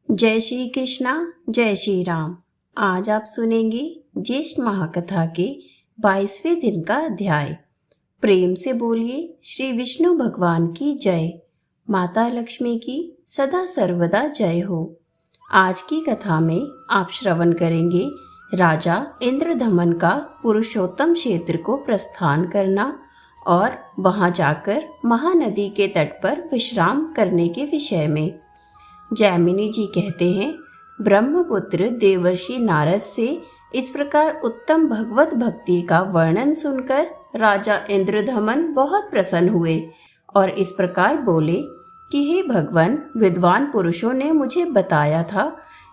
जय श्री कृष्णा, जय श्री राम। आज आप सुनेंगे ज्येष्ठ महाकथा के 22वें दिन का अध्याय। प्रेम से बोलिए श्री विष्णु भगवान की जय, माता लक्ष्मी की सदा सर्वदा जय हो। आज की कथा में आप श्रवण करेंगे राजा इंद्रदमन का पुरुषोत्तम क्षेत्र को प्रस्थान करना और वहां जाकर महानदी के तट पर विश्राम करने के विषय में। जैमिनी जी कहते हैं, ब्रह्मपुत्र देवर्षि नारद से इस प्रकार उत्तम भगवत भक्ति का वर्णन सुनकर राजा इंद्रदमन बहुत प्रसन्न हुए और इस प्रकार बोले कि हे भगवान, विद्वान पुरुषों ने मुझे बताया था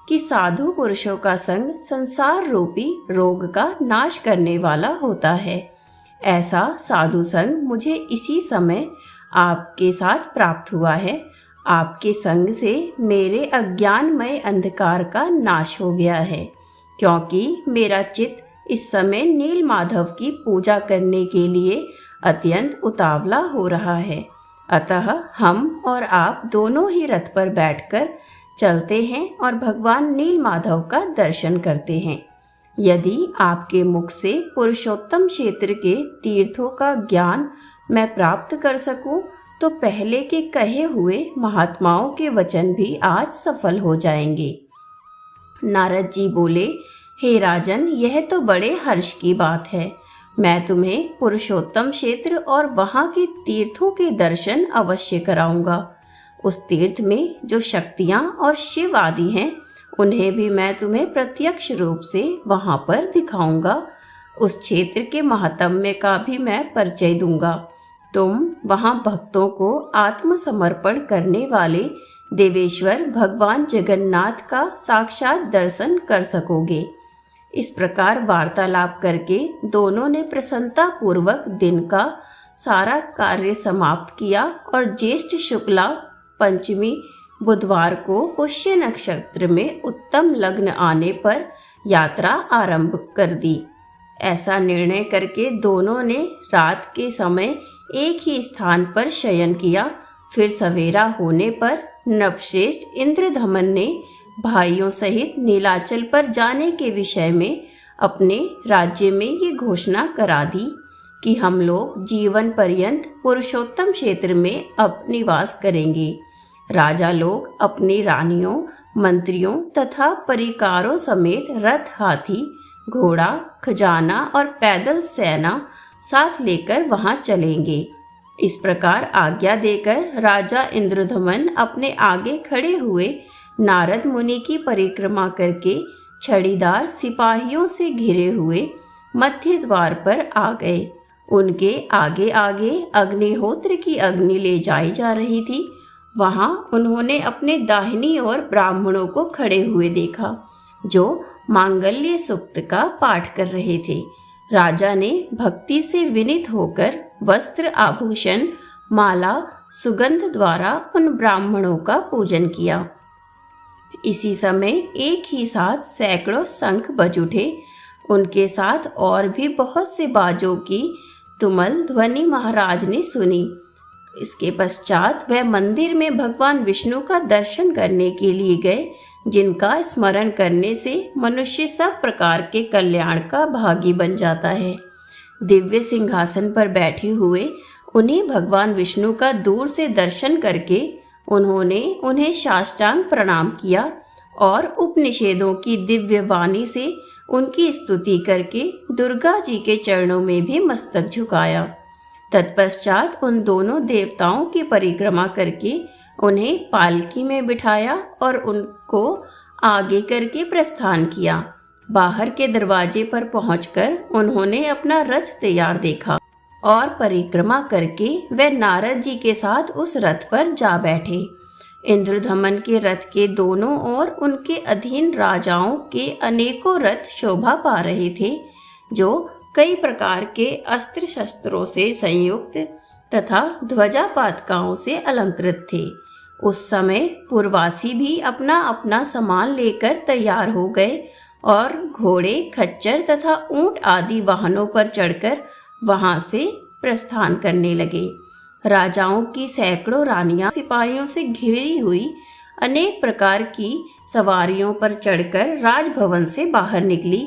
कि साधु पुरुषों का संग संसार रूपी रोग का नाश करने वाला होता है। ऐसा साधु संग मुझे इसी समय आपके साथ प्राप्त हुआ है। आपके संग से मेरे अज्ञानमय अंधकार का नाश हो गया है, क्योंकि मेरा चित्त इस समय नील माधव की पूजा करने के लिए अत्यंत उतावला हो रहा है। अतः हम और आप दोनों ही रथ पर बैठकर चलते हैं और भगवान नील माधव का दर्शन करते हैं। यदि आपके मुख से पुरुषोत्तम क्षेत्र के तीर्थों का ज्ञान मैं प्राप्त कर सकूं, तो पहले के कहे हुए महात्माओं के वचन भी आज सफल हो जाएंगे। नारद जी बोले, हे राजन, यह तो बड़े हर्ष की बात है। मैं तुम्हें पुरुषोत्तम क्षेत्र और वहां के तीर्थों के दर्शन अवश्य कराऊंगा। उस तीर्थ में जो शक्तियां और शिव आदि हैं, उन्हें भी मैं तुम्हें प्रत्यक्ष रूप से वहां पर दिखाऊंगा। उस क्षेत्र के महात्म्य का भी मैं परिचय दूंगा। तुम वहां भक्तों को आत्मसमर्पण करने वाले देवेश्वर भगवान जगन्नाथ का साक्षात दर्शन कर सकोगे। इस प्रकार वार्तालाप करके दोनों ने प्रसन्नता पूर्वक दिन का सारा कार्य समाप्त किया और ज्येष्ठ शुक्ला पंचमी बुधवार को पुष्य नक्षत्र में उत्तम लग्न आने पर यात्रा आरंभ कर दी। ऐसा निर्णय करके दोनों ने रात के समय एक ही स्थान पर शयन किया। फिर सवेरा होने पर नवश्रेष्ठ इंद्रदमन ने भाइयों सहित नीलाचल पर जाने के विषय में अपने राज्य में ये घोषणा करा दी कि हम लोग जीवन पर्यंत पुरुषोत्तम क्षेत्र में अब निवास करेंगे। राजा लोग अपनी रानियों, मंत्रियों तथा परिकारों समेत रथ, हाथी, घोड़ा, खजाना और पैदल सेना साथ लेकर वहां चलेंगे। इस प्रकार आज्ञा देकर राजा इंद्रदमन अपने आगे खड़े हुए नारद मुनि की परिक्रमा करके छड़ीदार सिपाहियों से घिरे हुए मध्य द्वार पर आ गए। उनके आगे आगे अग्निहोत्र की अग्नि ले जाई जा रही थी। वहां उन्होंने अपने दाहिनी ओर ब्राह्मणों को खड़े हुए देखा, जो मांगल्य सूक्त का पाठ कर रहे थे। राजा ने भक्ति से विनीत होकर वस्त्र, आभूषण, माला, सुगंध द्वारा उन ब्राह्मणों का पूजन किया। इसी समय एक ही साथ सैकड़ों शंख बज उठे। उनके साथ और भी बहुत से बाजों की तुमल ध्वनि महाराज ने सुनी। इसके पश्चात वह मंदिर में भगवान विष्णु का दर्शन करने के लिए गए, जिनका स्मरण करने से मनुष्य सब प्रकार के कल्याण का भागी बन जाता है। दिव्य सिंहासन पर बैठे हुए उन्हें भगवान विष्णु का दूर से दर्शन करके उन्होंने उन्हें साष्टांग प्रणाम किया और उपनिषेधों की दिव्य वाणी से उनकी स्तुति करके दुर्गा जी के चरणों में भी मस्तक झुकाया। तत्पश्चात उन दोनों देवताओं की परिक्रमा करके उन्हें पालकी में बिठाया और उनको आगे करके प्रस्थान किया। बाहर के दरवाजे पर पहुंचकर उन्होंने अपना रथ तैयार देखा और परिक्रमा करके वे नारद जी के साथ उस रथ पर जा बैठे। इंद्रदमन के रथ के दोनों ओर उनके अधीन राजाओं के अनेकों रथ शोभा पा रहे थे, जो कई प्रकार के अस्त्र शस्त्रों से संयुक्त तथा ध्वजा पातकाओं से अलंकृत थे। उस समय पुरवासी भी अपना अपना सामान लेकर तैयार हो गए और घोड़े, खच्चर तथा ऊंट आदि वाहनों पर चढ़कर वहां से प्रस्थान करने लगे। राजाओं की सैकड़ों रानियां सिपाहियों से घिरी हुई अनेक प्रकार की सवारियों पर चढ़कर राजभवन से बाहर निकली।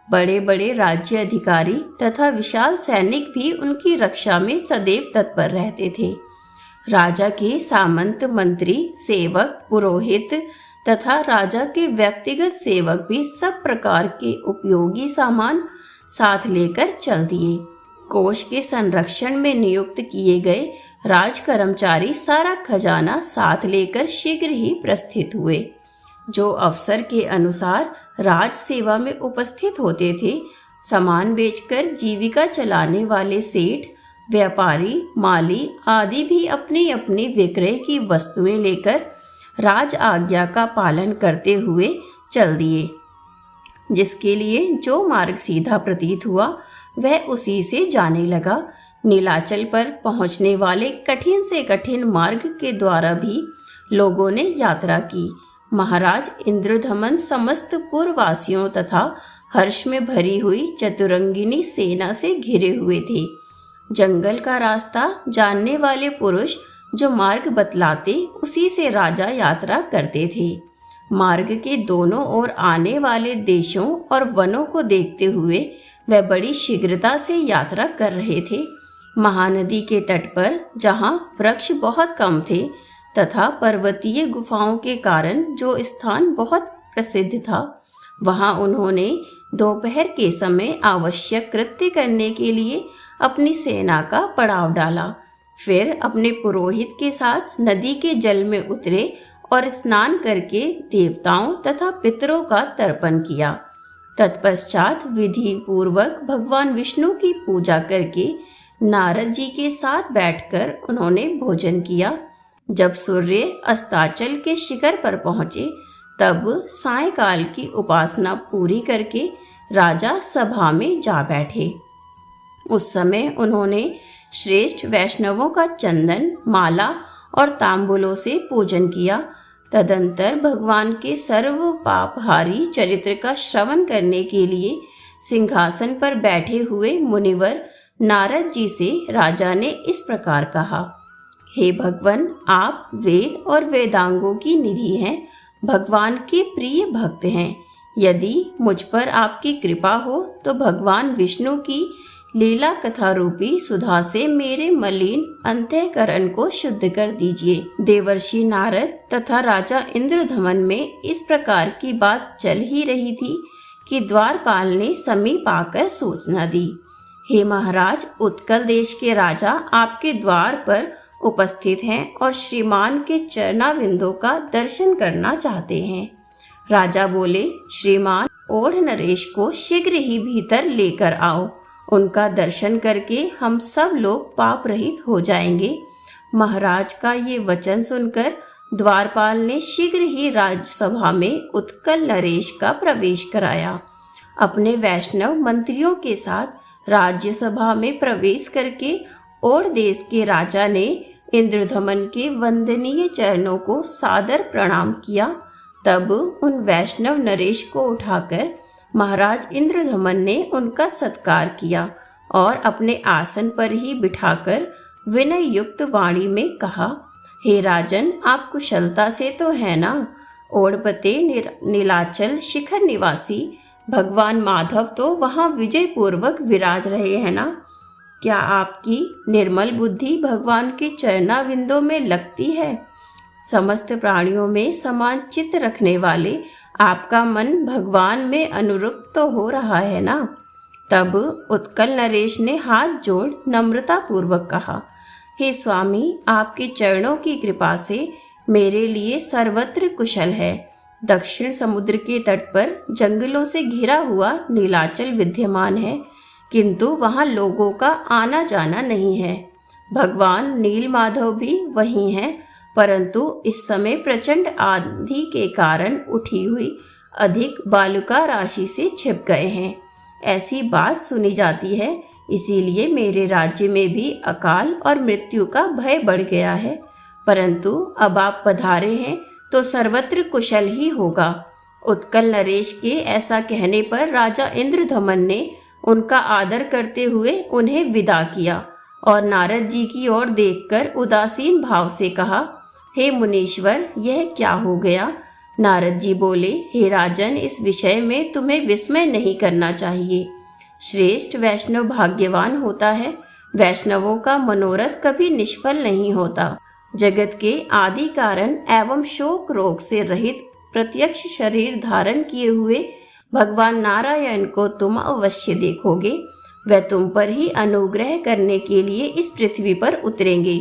बड़े बड़े राज्य अधिकारी तथा विशाल सैनिक भी उनकी रक्षा में सदैव तत्पर रहते थे। राजा के सामंत, मंत्री, सेवक, पुरोहित तथा राजा के व्यक्तिगत सेवक भी सब प्रकार के उपयोगी सामान साथ लेकर चल दिए। कोष के संरक्षण में नियुक्त किए गए राज कर्मचारी सारा खजाना साथ लेकर शीघ्र ही प्रस्थित हुए। जो अफसर के अनुसार राज सेवा में उपस्थित होते थे, सामान बेचकर जीविका चलाने वाले सेठ, व्यापारी, माली आदि भी अपनी अपनी विक्रय की वस्तुएं लेकर राज आज्ञा का पालन करते हुए चल दिए। जिसके लिए जो मार्ग सीधा प्रतीत हुआ वह उसी से जाने लगा। नीलाचल पर पहुंचने वाले कठिन से कठिन मार्ग के द्वारा भी लोगों ने यात्रा की। महाराज इंद्रधमन समस्त पुरवासियों तथा हर्ष में भरी हुई चतुरंगिनी सेना से घिरे हुए थे। जंगल का रास्ता जानने वाले पुरुष जो मार्ग बतलाते उसी से राजा यात्रा करते थे। मार्ग के दोनों ओर आने वाले देशों और वनों को देखते हुए वह बड़ी शीघ्रता से यात्रा कर रहे थे। महानदी के तट पर जहाँ वृक्ष बहुत कम थे तथा पर्वतीय गुफाओं के कारण जो स्थान बहुत प्रसिद्ध था, वहाँ उन्होंने दोपहर के समय आवश्यक कृत्य करने के लिए अपनी सेना का पड़ाव डाला। फिर अपने पुरोहित के साथ नदी के जल में उतरे और स्नान करके देवताओं तथा पितरों का तर्पण किया। तत्पश्चात विधि पूर्वक भगवान विष्णु की पूजा करके नारद जी के साथ बैठकर उन्होंने भोजन किया। जब सूर्य अस्ताचल के शिखर पर पहुंचे तब सायंकाल की उपासना पूरी करके राजा सभा में जा बैठे। उस समय उन्होंने श्रेष्ठ वैष्णवों का चंदन, माला और तांबूलों से पूजन किया। तदंतर भगवान के सर्व पापहारी चरित्र का श्रवण करने के लिए सिंहासन पर बैठे हुए मुनिवर नारद जी से राजा ने इस प्रकार कहा, हे भगवान, आप वेद और वेदांगों की निधि हैं, भगवान के प्रिय भक्त हैं। यदि मुझ पर आपकी कृपा हो तो भगवान विष्णु की लीला कथा रूपी सुधा से मेरे मलिन अंतःकरण को शुद्ध कर दीजिए। देवर्षि नारद तथा राजा इंद्रधमन में इस प्रकार की बात चल ही रही थी कि द्वारपाल ने समीप आकर सूचना दी, हे महाराज, उत्कल देश के राजा आपके द्वार पर उपस्थित हैं और श्रीमान के चरणाविंदों का दर्शन करना चाहते हैं। राजा बोले, श्रीमान ओढ़ नरेश को शीघ्र ही भीतर लेकर आओ। उनका दर्शन करके हम सब लोग पाप रहित हो जाएंगे। महाराज का ये वचन सुनकर द्वारपाल ने शीघ्र ही राजसभा में उत्कल नरेश का प्रवेश कराया। अपने वैष्णव मंत्रियों के साथ राज्यसभा में प्रवेश करके और देश के राजा ने इंद्रधमन के वंदनीय चरणों को सादर प्रणाम किया। तब उन वैष्णव नरेश को उठाकर महाराज इंद्रधमन ने उनका सत्कार किया और अपने आसन पर ही बिठाकर विनय युक्त वाणी में कहा, हे राजन, आप कुशलता से तो है ना? ओड़पते नीलाचल शिखर निवासी भगवान माधव तो वहाँ विजय पूर्वक विराज रहे हैं ना? क्या आपकी निर्मल बुद्धि भगवान के चरणाविंदों में लगती है? समस्त प्राणियों में समान चित्त रखने वाले आपका मन भगवान में अनुरक्त तो हो रहा है ना? तब उत्कल नरेश ने हाथ जोड़ नम्रता पूर्वक कहा, हे स्वामी, आपके चरणों की कृपा से मेरे लिए सर्वत्र कुशल है। दक्षिण समुद्र के तट पर जंगलों से घिरा हुआ नीलाचल विद्यमान है, किंतु वहाँ लोगों का आना जाना नहीं है। भगवान नील माधव भी वहीं हैं, परंतु इस समय प्रचंड आंधी के कारण उठी हुई अधिक बालुका राशि से छिप गए हैं, ऐसी बात सुनी जाती है। इसीलिए मेरे राज्य में भी अकाल और मृत्यु का भय बढ़ गया है, परंतु अब आप पधारे हैं तो सर्वत्र कुशल ही होगा। उत्कल नरेश के ऐसा कहने पर राजा इंद्रधमन ने उनका आदर करते हुए उन्हें विदा किया और नारद जी की ओर देखकर उदासीन भाव से कहा, हे मुनीश्वर, यह क्या हो गया? नारद जी बोले, हे राजन, इस विषय में तुम्हें विस्मय नहीं करना चाहिए। श्रेष्ठ वैष्णव भाग्यवान होता है। वैष्णवों का मनोरथ कभी निष्फल नहीं होता। जगत के आदि कारण एवं शोक रोग से रहित प्रत्यक्ष शरीर धारण किए हुए भगवान नारायण को तुम अवश्य देखोगे। वह तुम पर ही अनुग्रह करने के लिए इस पृथ्वी पर उतरेंगे।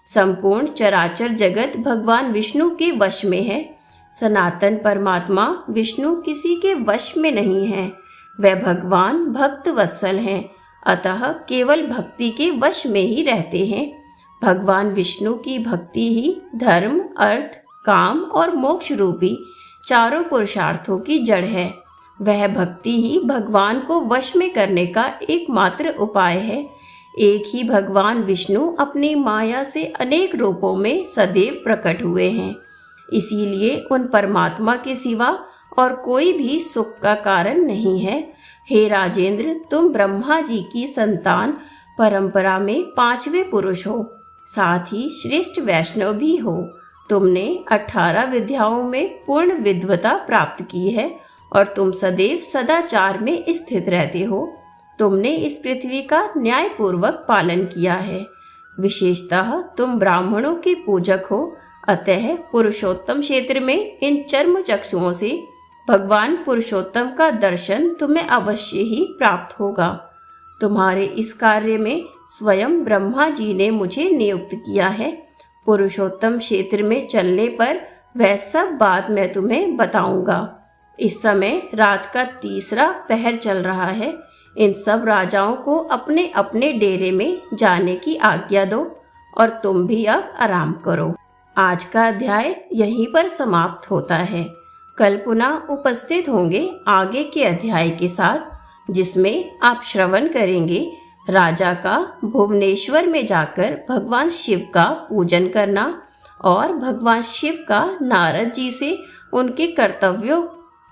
संपूर्ण चराचर जगत भगवान विष्णु के वश में है। सनातन परमात्मा विष्णु किसी के वश में नहीं है। वह भगवान भक्त वत्सल हैं, अतः केवल भक्ति के वश में ही रहते हैं। भगवान विष्णु की भक्ति ही धर्म, अर्थ, काम और मोक्ष रूपी चारों पुरुषार्थों की जड़ है। वह भक्ति ही भगवान को वश में करने का एकमात्र उपाय है। एक ही भगवान विष्णु अपनी माया से अनेक रूपों में सदैव प्रकट हुए हैं। इसीलिए उन परमात्मा के सिवा और कोई भी सुख का कारण नहीं है। हे राजेंद्र, तुम ब्रह्मा जी की संतान परंपरा में 5वें पुरुष हो, साथ ही श्रेष्ठ वैष्णव भी हो। तुमने 18 विद्याओं में पूर्ण विद्वता प्राप्त की है और तुम सदैव सदाचार में स्थित रहते हो। तुमने इस पृथ्वी का न्यायपूर्वक पालन किया है। विशेषतः तुम ब्राह्मणों के पूजक हो, अतः पुरुषोत्तम क्षेत्र में इन चर्म चक्षुओं से भगवान पुरुषोत्तम का दर्शन तुम्हें अवश्य ही प्राप्त होगा। तुम्हारे इस कार्य में स्वयं ब्रह्मा जी ने मुझे नियुक्त किया है। पुरुषोत्तम क्षेत्र में चलने पर वह सब बात मैं तुम्हें बताऊंगा। इस समय रात का 3रा पहर चल रहा है। इन सब राजाओं को अपने अपने डेरे में जाने की आज्ञा दो और तुम भी अब आराम करो। आज का अध्याय यहीं पर समाप्त होता है। कल पुनः उपस्थित होंगे आगे के अध्याय के साथ, जिसमें आप श्रवण करेंगे राजा का भुवनेश्वर में जाकर भगवान शिव का पूजन करना और भगवान शिव का नारद जी से उनके कर्तव्यों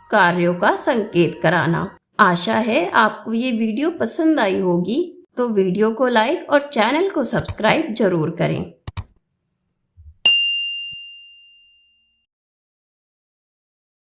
कार्यों का संकेत कराना। आशा है आपको ये वीडियो पसंद आई होगी, तो वीडियो को लाइक और चैनल को सब्सक्राइब जरूर करें।